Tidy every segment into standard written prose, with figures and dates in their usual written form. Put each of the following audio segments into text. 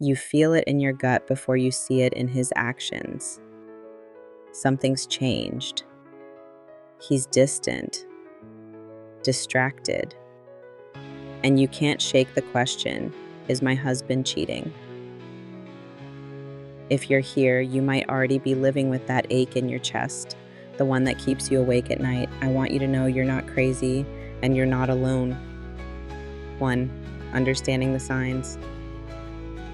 You feel it in your gut before you see it in his actions. Something's changed. He's distant, distracted, and you can't shake the question, is my husband cheating? If you're here, you might already be living with that ache in your chest, the one that keeps you awake at night. I want you to know you're not crazy and you're not alone. 1. Understanding the signs.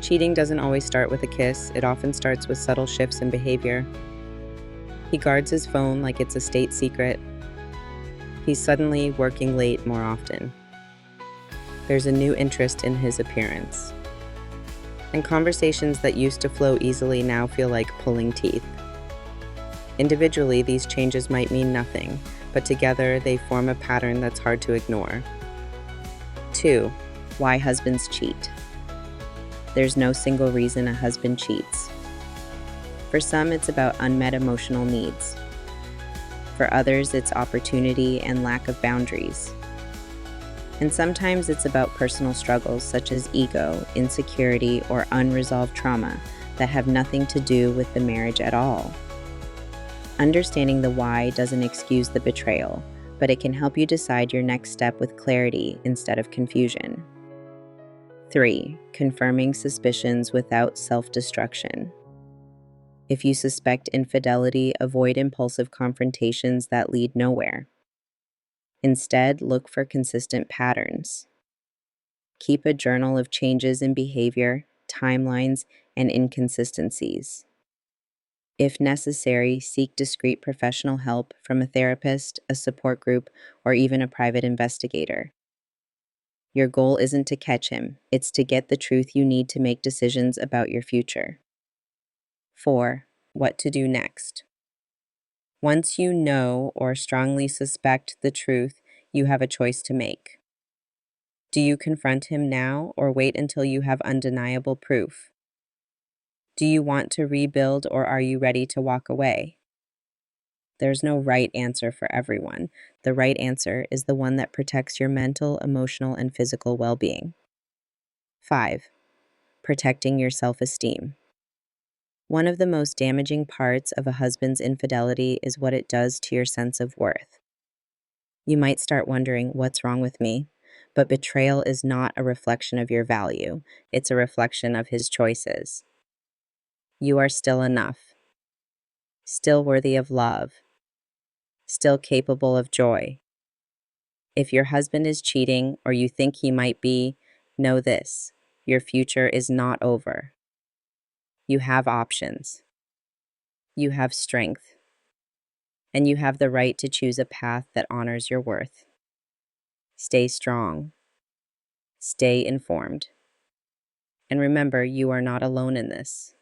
Cheating doesn't always start with a kiss. It often starts with subtle shifts in behavior. He guards his phone like it's a state secret. He's suddenly working late more often. There's a new interest in his appearance. And conversations that used to flow easily now feel like pulling teeth. Individually, these changes might mean nothing, but together they form a pattern that's hard to ignore. 2. Why husbands cheat. There's no single reason a husband cheats. For some, it's about unmet emotional needs. For others, it's opportunity and lack of boundaries. And sometimes it's about personal struggles such as ego, insecurity, or unresolved trauma that have nothing to do with the marriage at all. Understanding the why doesn't excuse the betrayal, but it can help you decide your next step with clarity instead of confusion. 3. Confirming suspicions without self-destruction. If you suspect infidelity, avoid impulsive confrontations that lead nowhere. Instead, look for consistent patterns. Keep a journal of changes in behavior, timelines, and inconsistencies. If necessary, seek discreet professional help from a therapist, a support group, or even a private investigator. Your goal isn't to catch him, it's to get the truth you need to make decisions about your future. 4. What to do next. Once you know or strongly suspect the truth, you have a choice to make. Do you confront him now or wait until you have undeniable proof? Do you want to rebuild or are you ready to walk away? There's no right answer for everyone. The right answer is the one that protects your mental, emotional, and physical well-being. 5. Protecting your self-esteem. One of the most damaging parts of a husband's infidelity is what it does to your sense of worth. You might start wondering, what's wrong with me? But betrayal is not a reflection of your value. It's a reflection of his choices. You are still enough, still worthy of love, still capable of joy. If your husband is cheating or you think he might be, know this: your future is not over. You have options. You have strength. And you have the right to choose a path that honors your worth. Stay strong. Stay informed. And remember, you are not alone in this.